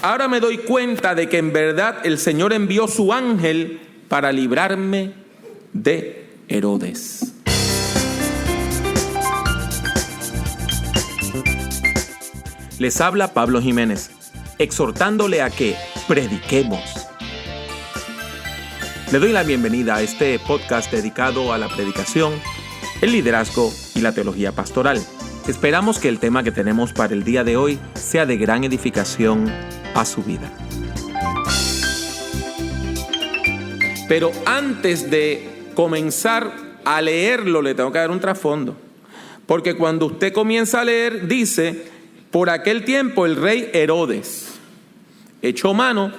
Ahora me doy cuenta de que en verdad el Señor envió su ángel para librarme de Herodes. Les habla Pablo Jiménez, exhortándole a que prediquemos. Le doy la bienvenida a este podcast dedicado a la predicación, el liderazgo y la teología pastoral. Esperamos que el tema que tenemos para el día de hoy sea de gran edificación a su vida. Pero antes de comenzar a leerlo, le tengo que dar un trasfondo. Porque cuando usted comienza a leer, dice: por aquel tiempo el rey Herodes echó mano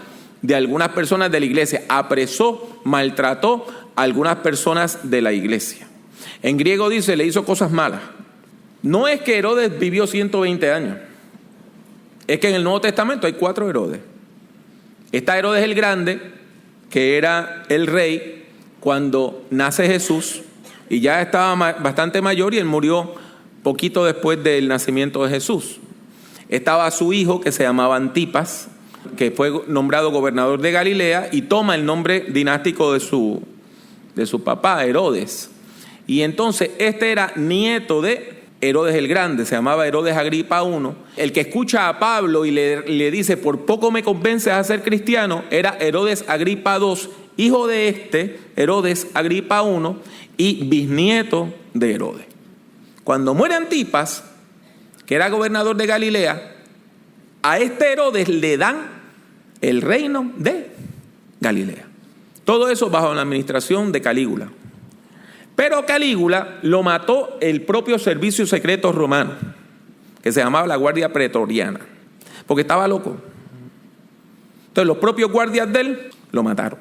de algunas personas de la iglesia, apresó, maltrató a algunas personas de la iglesia. En griego dice, le hizo cosas malas. No es que Herodes vivió 120 años. Es que en el Nuevo Testamento hay 4 Herodes. Está Herodes el Grande, que era el rey cuando nace Jesús, y ya estaba bastante mayor y él murió poquito después del nacimiento de Jesús. Estaba su hijo, que se llamaba Antipas, que fue nombrado gobernador de Galilea y toma el nombre dinástico de su papá, Herodes. Y entonces este era nieto de Herodes el Grande, se llamaba Herodes Agripa I. El que escucha a Pablo y le dice, por poco me convences a ser cristiano, era Herodes Agripa II, hijo de Herodes Agripa I, y bisnieto de Herodes. Cuando muere Antipas, que era gobernador de Galilea, a este Herodes le dan el reino de Galilea. Todo eso bajo la administración de Calígula. Pero Calígula lo mató el propio servicio secreto romano, que se llamaba la Guardia Pretoriana, porque estaba loco. Entonces los propios guardias de él lo mataron.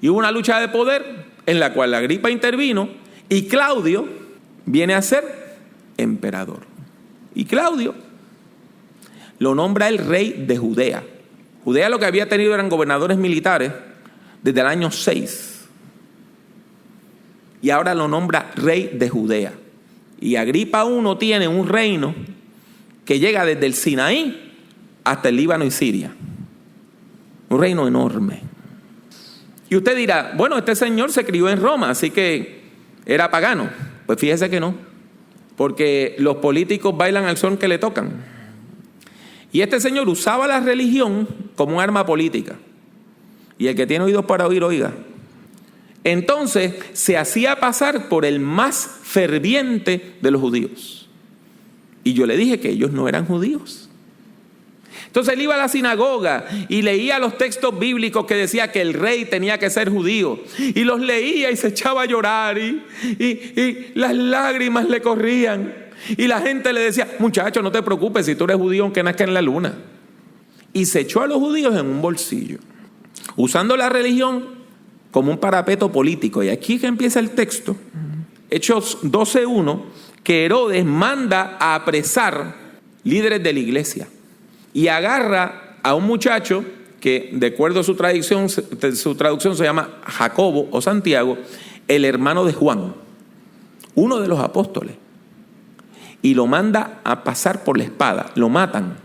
Y hubo una lucha de poder en la cual Agripa intervino y Claudio viene a ser emperador. Y Claudio lo nombra el rey de Judea. Judea lo que había tenido eran gobernadores militares desde el año 6. Y ahora lo nombra rey de Judea. Y Agripa I tiene un reino que llega desde el Sinaí hasta el Líbano y Siria. Un reino enorme. Y usted dirá, bueno, este señor se crió en Roma, así que era pagano. Pues fíjese que no. Porque los políticos bailan al son que le tocan. Y este señor usaba la religión como un arma política. Y el que tiene oídos para oír, oiga. Entonces se hacía pasar por el más ferviente de los judíos. Y yo le dije que ellos no eran judíos. Entonces él iba a la sinagoga y leía los textos bíblicos que decía que el rey tenía que ser judío. Y los leía y se echaba a llorar y las lágrimas le corrían. Y la gente le decía, muchacho, no te preocupes, si tú eres judío aunque nazca en la luna. Y se echó a los judíos en un bolsillo, usando la religión como un parapeto político. Y aquí que empieza el texto, Hechos 12:1, que Herodes manda a apresar líderes de la iglesia. Y agarra a un muchacho que, de acuerdo a su traducción se llama Jacobo o Santiago, el hermano de Juan, uno de los apóstoles. Y lo manda a pasar por la espada. Lo matan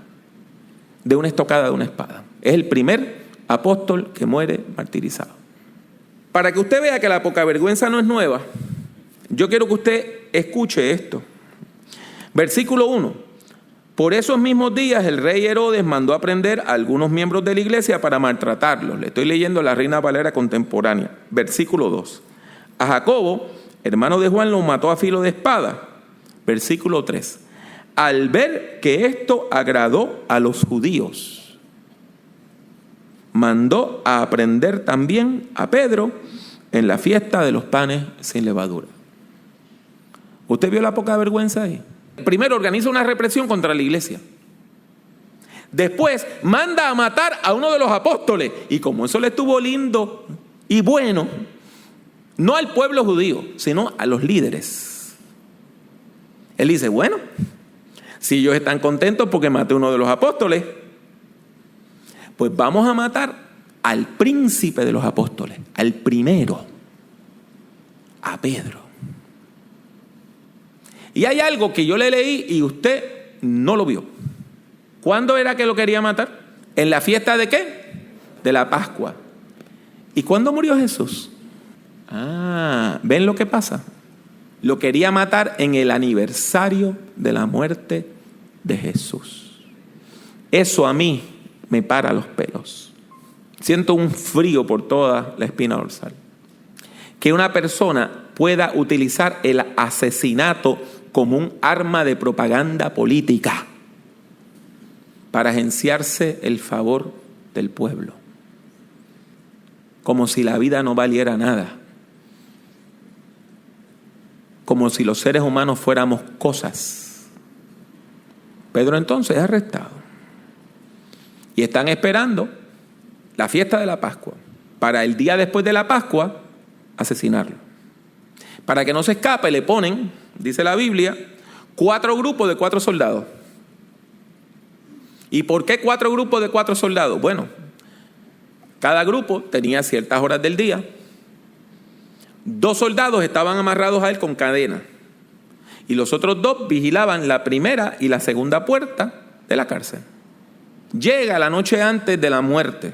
de una estocada de una espada. Es el primer apóstol que muere martirizado. Para que usted vea que la poca vergüenza no es nueva, yo quiero que usted escuche esto. Versículo 1. Por esos mismos días el rey Herodes mandó a prender a algunos miembros de la iglesia para maltratarlos. Le estoy leyendo la Reina Valera contemporánea. Versículo 2. A Jacobo, hermano de Juan, lo mató a filo de espada. Versículo 3. Al ver que esto agradó a los judíos, mandó a prender también a Pedro en la fiesta de los panes sin levadura. ¿Usted vio la poca vergüenza ahí? Primero organiza una represión contra la iglesia. Después manda a matar a uno de los apóstoles. Y como eso le estuvo lindo y bueno, no al pueblo judío, sino a los líderes. Él dice, bueno, si ellos están contentos porque maté a uno de los apóstoles, pues vamos a matar al príncipe de los apóstoles, al primero, a Pedro. Y hay algo que yo le leí y usted no lo vio. ¿Cuándo era que lo quería matar? ¿En la fiesta de qué? De la Pascua. ¿Y cuándo murió Jesús? ¿Ven lo que pasa? Lo quería matar en el aniversario de la muerte de Jesús. Eso a mí me para los pelos. Siento un frío por toda la espina dorsal. Que una persona pueda utilizar el asesinato como un arma de propaganda política para agenciarse el favor del pueblo. Como si la vida no valiera nada. Como si los seres humanos fuéramos cosas. Pedro entonces es arrestado. Y están esperando la fiesta de la Pascua. Para el día después de la Pascua, asesinarlo. Para que no se escape, le ponen, dice la Biblia, 4 grupos de 4 soldados. ¿Y por qué 4 grupos de 4 soldados? Bueno, cada grupo tenía ciertas horas del día. 2 soldados estaban amarrados a él con cadena. Y los otros 2 vigilaban la primera y la segunda puerta de la cárcel. Llega la noche antes de la muerte.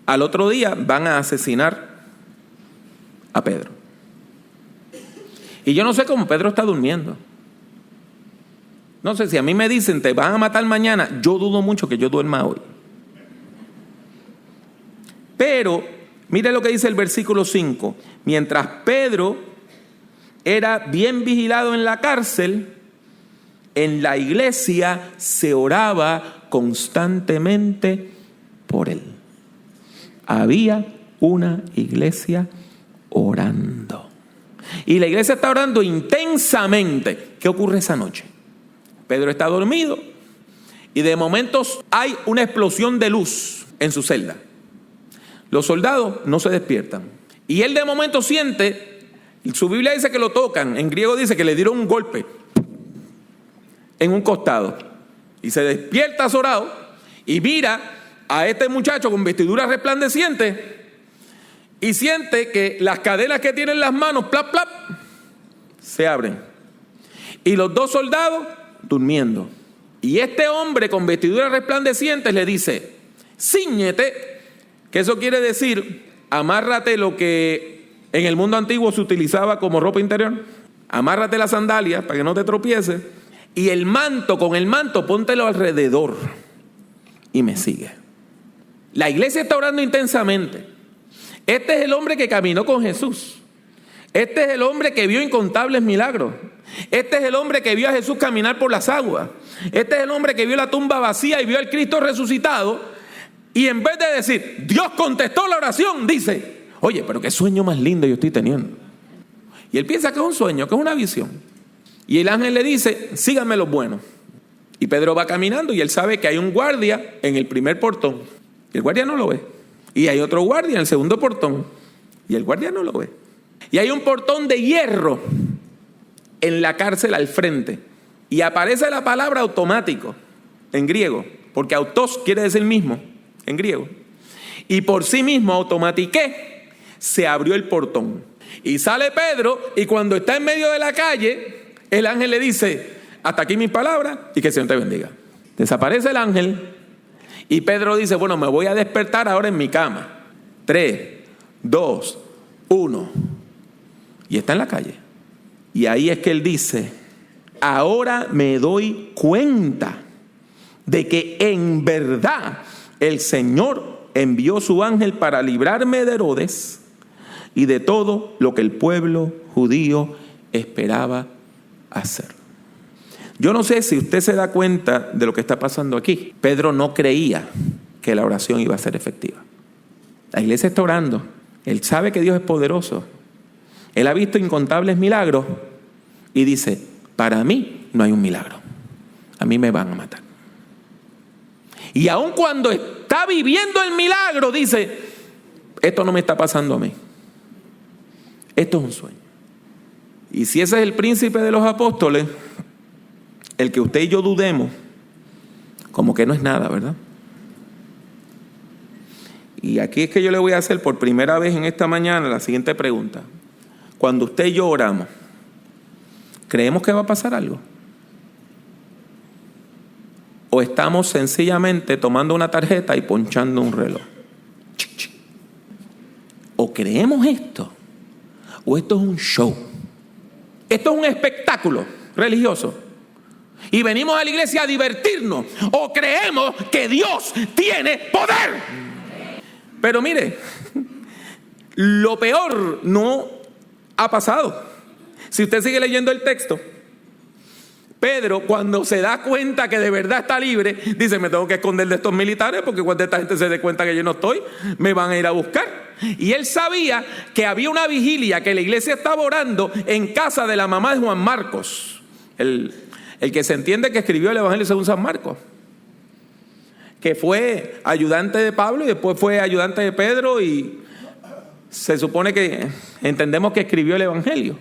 Al otro día van a asesinar a Pedro. Y yo no sé cómo Pedro está durmiendo. No sé, si a mí me dicen te van a matar mañana, yo dudo mucho que yo duerma hoy. Pero mire lo que dice el versículo 5. Mientras Pedro era bien vigilado en la cárcel, en la iglesia se oraba constantemente por él. Había una iglesia orando. Y la iglesia está orando intensamente. ¿Qué ocurre esa noche? Pedro está dormido y de momentos hay una explosión de luz en su celda. Los soldados no se despiertan. Y él de momento siente, su Biblia dice que lo tocan, en griego dice que le dieron un golpe en un costado. Y se despierta azorado y mira a este muchacho con vestidura resplandeciente y siente que las cadenas que tiene en las manos, plap, plap, se abren. Y los 2 soldados durmiendo. Y este hombre con vestidura resplandeciente le dice, cíñete, que eso quiere decir, amárrate lo que en el mundo antiguo se utilizaba como ropa interior. Amárrate las sandalias para que no te tropieces. Y el manto, con el manto, póntelo alrededor. Y me sigue. La iglesia está orando intensamente. Este es el hombre que caminó con Jesús. Este es el hombre que vio incontables milagros. Este es el hombre que vio a Jesús caminar por las aguas. Este es el hombre que vio la tumba vacía y vio al Cristo resucitado. Y en vez de decir, Dios contestó la oración, dice, oye, pero qué sueño más lindo yo estoy teniendo. Y él piensa que es un sueño, que es una visión. Y el ángel le dice, síganme los buenos. Y Pedro va caminando y él sabe que hay un guardia en el primer portón. Y el guardia no lo ve. Y hay otro guardia en el segundo portón. Y el guardia no lo ve. Y hay un portón de hierro en la cárcel al frente. Y aparece la palabra automático en griego. Porque autos quiere decir mismo en griego. Y por sí mismo, automatiqué, se abrió el portón. Y sale Pedro y cuando está en medio de la calle, el ángel le dice, hasta aquí mis palabras y que el Señor te bendiga. Desaparece el ángel y Pedro dice, bueno, me voy a despertar ahora en mi cama. 3, 2, 1. Y está en la calle. Y ahí es que él dice, ahora me doy cuenta de que en verdad el Señor envió su ángel para librarme de Herodes y de todo lo que el pueblo judío esperaba hacer. Yo no sé si usted se da cuenta de lo que está pasando aquí. Pedro no creía que la oración iba a ser efectiva. La iglesia está orando. Él sabe que Dios es poderoso. Él ha visto incontables milagros y dice, para mí no hay un milagro. A mí me van a matar. Y aun cuando está viviendo el milagro, dice, esto no me está pasando a mí. Esto es un sueño. Y si ese es el príncipe de los apóstoles, el que usted y yo dudemos, como que no es nada, ¿verdad? Y aquí es que yo le voy a hacer por primera vez en esta mañana la siguiente pregunta. Cuando usted y yo oramos, ¿creemos que va a pasar algo? o estamos sencillamente tomando una tarjeta y ponchando un reloj? O creemos esto, o esto es un show. Esto es un espectáculo religioso. Y venimos a la iglesia a divertirnos, o creemos que Dios tiene poder. Pero mire, lo peor no ha pasado. Si usted sigue leyendo el texto, Pedro, cuando se da cuenta que de verdad está libre, dice: me tengo que esconder de estos militares, porque cuando esta gente se dé cuenta que yo no estoy, me van a ir a buscar. Y él sabía que había una vigilia, que la iglesia estaba orando en casa de la mamá de Juan Marcos, el que se entiende que escribió el Evangelio según San Marcos, que fue ayudante de Pablo y después fue ayudante de Pedro, y se supone que entendemos que escribió el Evangelio.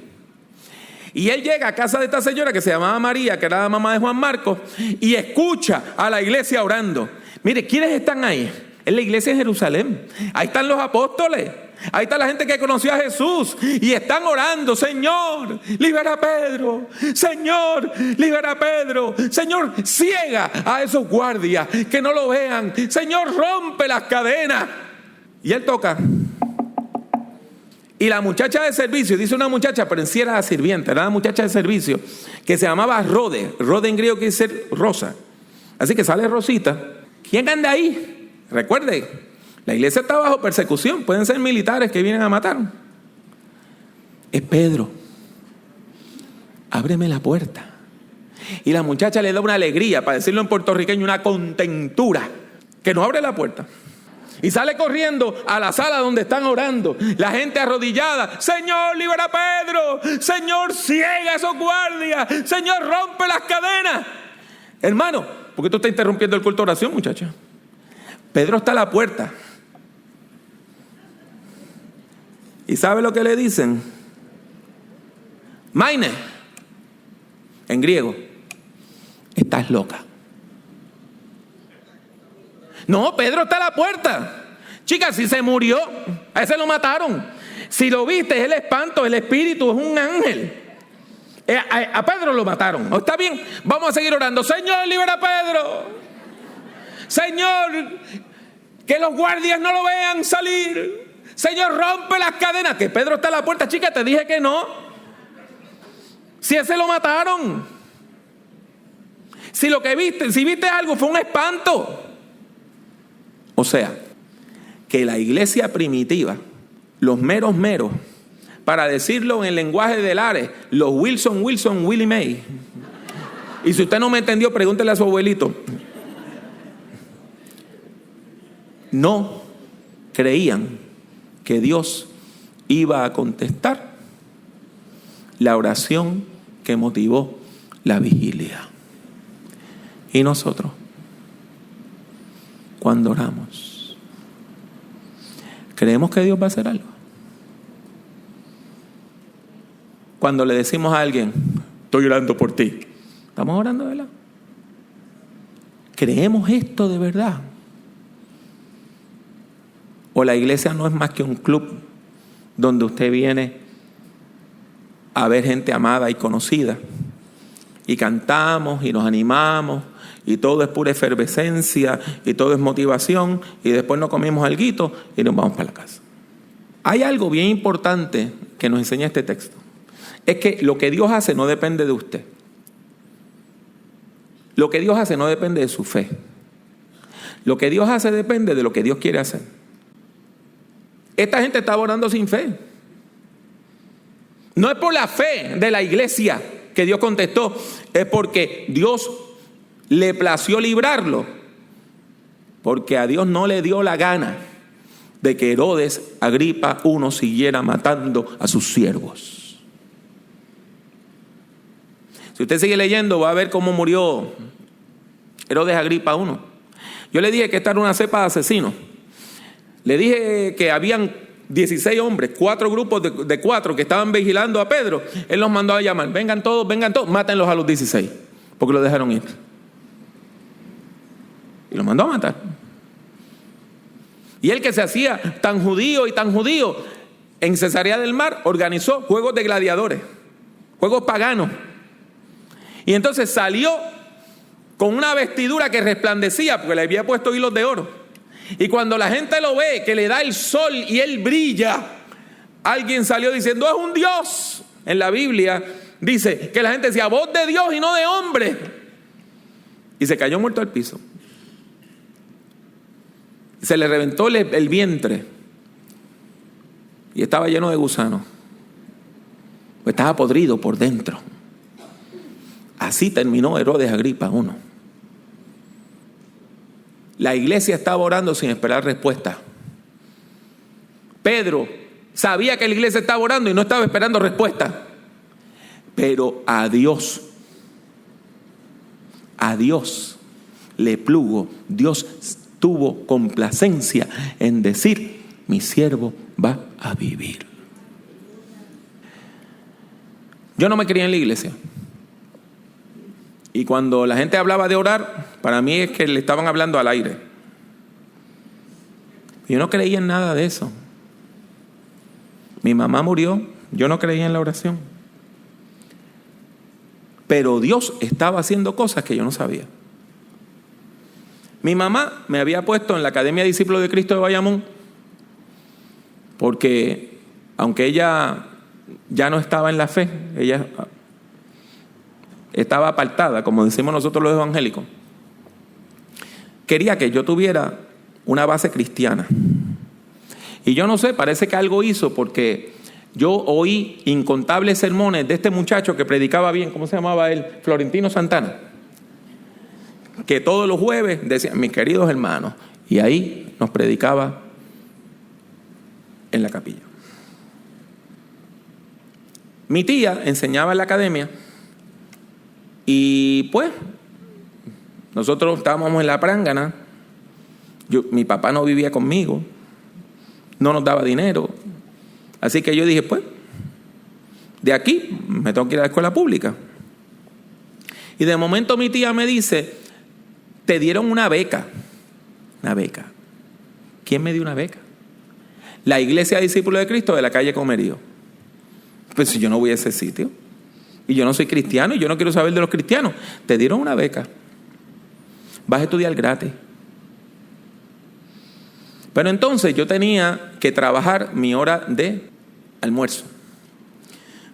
Y él llega a casa de esta señora que se llamaba María, que era la mamá de Juan Marcos, y escucha a la iglesia orando. Mire, ¿quiénes están ahí? Es la iglesia en Jerusalén. Ahí están los apóstoles. Ahí está la gente que conoció a Jesús. Y están orando: Señor, libera a Pedro. Señor, libera a Pedro. Señor, ciega a esos guardias, que no lo vean. Señor, rompe las cadenas. Y él toca. Y la muchacha de servicio, dice una muchacha, pero en sí era la sirvienta, era la muchacha de servicio, que se llamaba Rode. Rode en griego quiere decir rosa. Así que sale Rosita. ¿Quién anda ahí? Recuerde, la iglesia está bajo persecución. Pueden ser militares que vienen a matar. Es Pedro. Ábreme la puerta. Y la muchacha le da una alegría, para decirlo en puertorriqueño, una contentura, que no abre la puerta. Y sale corriendo a la sala donde están orando, la gente arrodillada: Señor, libera a Pedro. Señor, ciega a esos guardias. Señor, rompe las cadenas. Hermano, ¿por qué tú estás interrumpiendo el culto de oración, muchacha? Pedro está a la puerta. ¿Y sabe lo que le dicen? Maine, en griego: estás loca. No, Pedro está a la puerta. Chicas, si se murió, a ese lo mataron. Si lo viste, es el espanto, el espíritu, es un ángel. A Pedro lo mataron. ¿Está bien? Vamos a seguir orando. Señor, libera a Pedro. Señor, que los guardias no lo vean salir. Señor, rompe las cadenas. Que Pedro está a la puerta. Chica, te dije que no. Si ese lo mataron. Si lo que viste, si viste algo, fue un espanto. O sea, que la iglesia primitiva, los meros, para decirlo en el lenguaje de Lares, los Wilson, Willie May. Y si usted no me entendió, pregúntele a su abuelito. No creían que Dios iba a contestar la oración que motivó la vigilia. Y nosotros, cuando oramos, ¿creemos que Dios va a hacer algo? Cuando le decimos a alguien: estoy orando por ti, ¿estamos orando de verdad? ¿Creemos esto de verdad? ¿O la iglesia no es más que un club donde usted viene a ver gente amada y conocida, y cantamos y nos animamos, y todo es pura efervescencia, y todo es motivación, y después nos comemos alguito y nos vamos para la casa? Hay algo bien importante que nos enseña este texto. Es que lo que Dios hace no depende de usted. Lo que Dios hace no depende de su fe. Lo que Dios hace depende de lo que Dios quiere hacer. Esta gente estaba orando sin fe. No es por la fe de la iglesia que Dios contestó, es porque Dios le plació librarlo, porque a Dios no le dio la gana de que Herodes Agripa I siguiera matando a sus siervos. Si usted sigue leyendo, va a ver cómo murió Herodes Agripa I. Yo le dije que esta era una cepa de asesinos. Le dije que habían 16 hombres, 4 grupos de 4 que estaban vigilando a Pedro. Él los mandó a llamar: vengan todos, mátenlos a los 16, porque los dejaron ir. Y los mandó a matar. Y él, que se hacía tan judío, en Cesarea del Mar organizó juegos de gladiadores, juegos paganos. Y entonces salió con una vestidura que resplandecía porque le había puesto hilos de oro. Y cuando la gente lo ve, que le da el sol y él brilla, alguien salió diciendo, es un Dios. En la Biblia dice que la gente decía, voz de Dios y no de hombre. Y se cayó muerto al piso. Se le reventó el vientre. Y estaba lleno de gusanos. Estaba podrido por dentro. Así terminó Herodes Agripa I. La iglesia estaba orando sin esperar respuesta. Pedro sabía que la iglesia estaba orando y no estaba esperando respuesta. Pero a Dios le plugo. Dios tuvo complacencia en decir, mi siervo va a vivir. Yo no me crié en la iglesia. Y cuando la gente hablaba de orar, para mí es que le estaban hablando al aire. Yo no creía en nada de eso. Mi mamá murió, yo no creía en la oración. Pero Dios estaba haciendo cosas que yo no sabía. Mi mamá me había puesto en la Academia de Discípulos de Cristo de Bayamón, porque aunque ella ya no estaba en la fe, ella estaba apartada, como decimos nosotros los evangélicos, quería que yo tuviera una base cristiana. Y yo no sé, parece que algo hizo, porque yo oí incontables sermones de este muchacho que predicaba bien, ¿cómo se llamaba él? Florentino Santana, que todos los jueves decía, mis queridos hermanos, y ahí nos predicaba en la capilla. Mi tía enseñaba en la academia y pues nosotros estábamos en la prángana. Mi papá no vivía conmigo, no nos daba dinero, así que yo dije, pues de aquí me tengo que ir a la escuela pública. Y de momento mi tía me dice, te dieron una beca. Una beca. ¿Quién me dio una beca? La Iglesia de Discípulos de Cristo de la calle Comerío. Pues si yo no voy a ese sitio y yo no soy cristiano y yo no quiero saber de los cristianos, te dieron una beca, vas a estudiar gratis. Pero entonces yo tenía que trabajar mi hora de almuerzo.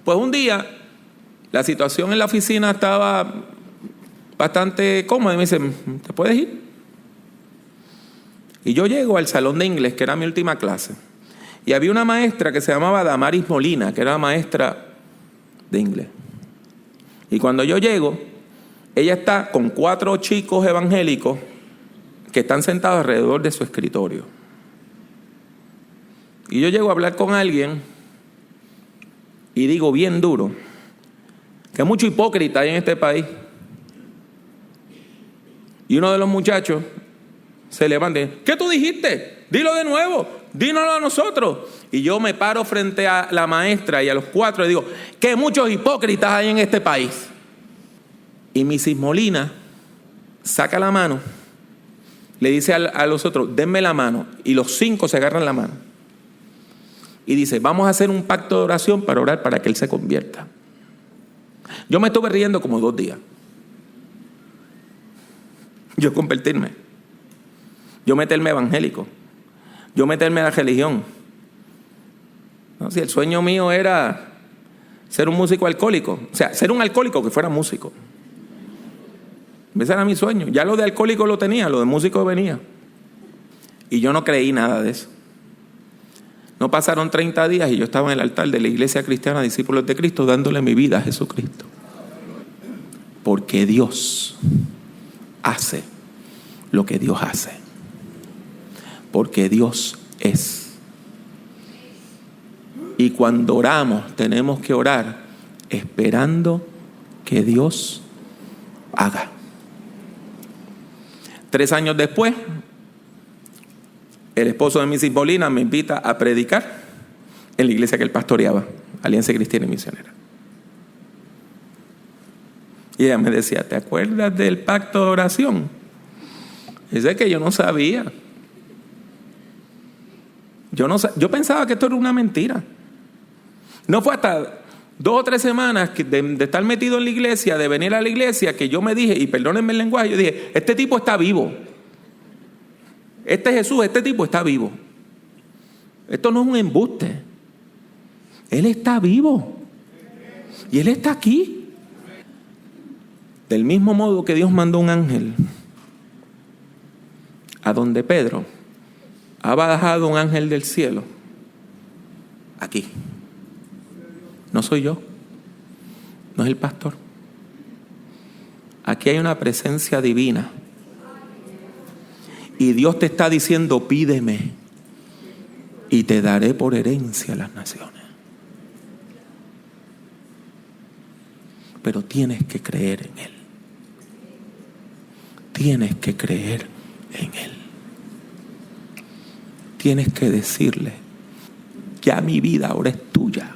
Pues un día la situación en la oficina estaba bastante cómoda y me dice, ¿te puedes ir? Y yo llego al salón de inglés, que era mi última clase, y había una maestra que se llamaba Damaris Molina, que era maestra de inglés. Y cuando yo llego, ella está con 4 chicos evangélicos que están sentados alrededor de su escritorio. Y yo llego a hablar con alguien y digo bien duro que hay mucho hipócrita en este país. Y uno de los muchachos se levanta y dice, ¿qué tú dijiste? Dilo de nuevo, dínoslo a nosotros. Y yo me paro frente a la maestra y a los 4 y digo, que muchos hipócritas hay en este país. Y Mrs. Molina saca la mano, le dice a los otros, denme la mano. Y los 5 se agarran la mano. Y dice, vamos a hacer un pacto de oración para orar para que él se convierta. Yo me estuve riendo como 2 días. Yo convertirme. Yo meterme evangélico. Yo meterme a la religión. No, si el sueño mío era ser un músico alcohólico. O sea, ser un alcohólico que fuera músico. Ese era mi sueño. Ya lo de alcohólico lo tenía, lo de músico venía. Y yo no creí nada de eso. No pasaron 30 días y yo estaba en el altar de la Iglesia Cristiana Discípulos de Cristo dándole mi vida a Jesucristo. Porque Dios hace lo que Dios hace. Porque Dios es. Y cuando oramos tenemos que orar esperando que Dios haga. 3 años después, el esposo de Mrs. Molina me invita a predicar en la iglesia que él pastoreaba, Alianza Cristiana y Misionera. Y ella me decía, ¿te acuerdas del pacto de oración? Dice que yo no sabía. Yo pensaba que esto era una mentira. No fue hasta 2 o 3 semanas de estar metido en la iglesia, de venir a la iglesia, que yo me dije, y perdónenme el lenguaje, yo dije, este tipo está vivo. Este Jesús, este tipo está vivo. Esto no es un embuste. Él está vivo. Y Él está aquí. Del mismo modo que Dios mandó un ángel a donde Pedro, ha bajado un ángel del cielo. Aquí. No soy yo. No es el pastor. Aquí hay una presencia divina. Y Dios te está diciendo, pídeme y te daré por herencia las naciones. Pero tienes que creer en Él. Tienes que creer en Él. Tienes que decirle, ya mi vida ahora es tuya.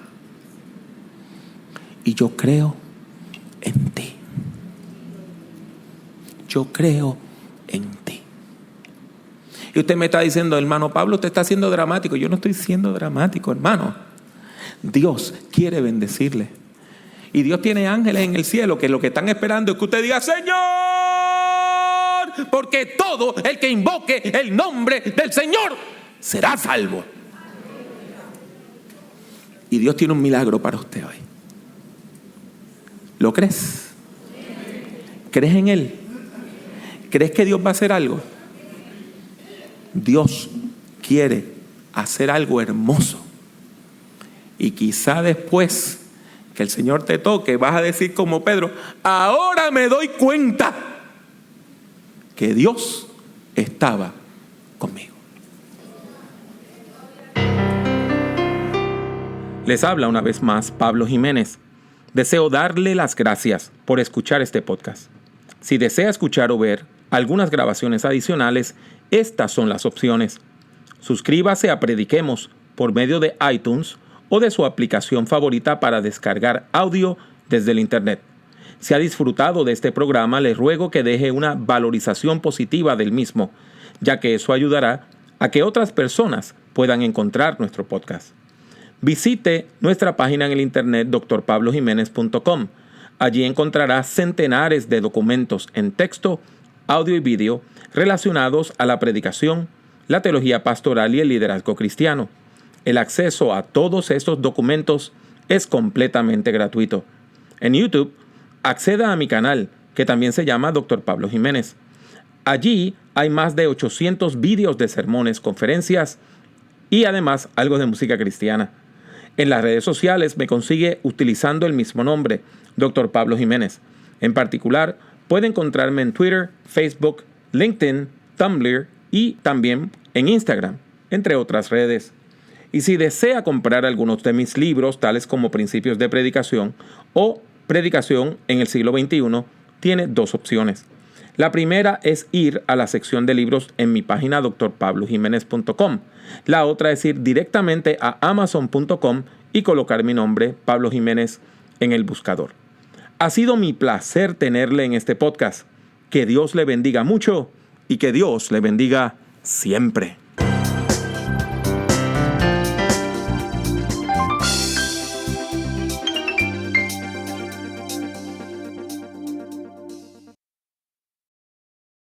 Y yo creo en ti. Yo creo en ti. Y usted me está diciendo, hermano Pablo, usted está siendo dramático. Yo no estoy siendo dramático, hermano. Dios quiere bendecirle. Y Dios tiene ángeles en el cielo que lo que están esperando es que usted diga, Señor, porque todo el que invoque el nombre del Señor será salvo. Y Dios tiene un milagro para usted hoy. ¿Lo crees? ¿Crees en Él? ¿Crees que Dios va a hacer algo? Dios quiere hacer algo hermoso. Y quizá después que el Señor te toque, vas a decir como Pedro, ahora me doy cuenta que Dios estaba conmigo. Les habla una vez más Pablo Jiménez. Deseo darle las gracias por escuchar este podcast. Si desea escuchar o ver algunas grabaciones adicionales, estas son las opciones. Suscríbase a Prediquemos por medio de iTunes o de su aplicación favorita para descargar audio desde el internet. Si ha disfrutado de este programa, le ruego que deje una valorización positiva del mismo, ya que eso ayudará a que otras personas puedan encontrar nuestro podcast. Visite nuestra página en el internet drpablojimenez.com. Allí encontrará centenares de documentos en texto, audio y vídeo relacionados a la predicación, la teología pastoral y el liderazgo cristiano. El acceso a todos estos documentos es completamente gratuito. En YouTube, acceda a mi canal, que también se llama Dr. Pablo Jiménez. Allí hay más de 800 vídeos de sermones, conferencias y además algo de música cristiana. En las redes sociales me consigue utilizando el mismo nombre, Dr. Pablo Jiménez. En particular, puede encontrarme en Twitter, Facebook, LinkedIn, Tumblr y también en Instagram, entre otras redes. Y si desea comprar algunos de mis libros, tales como Principios de Predicación o Predicación en el siglo XXI, tiene 2 opciones. La primera es ir a la sección de libros en mi página drpablojimenez.com. La otra es ir directamente a amazon.com y colocar mi nombre, Pablo Jiménez, en el buscador. Ha sido mi placer tenerle en este podcast. Que Dios le bendiga mucho y que Dios le bendiga siempre.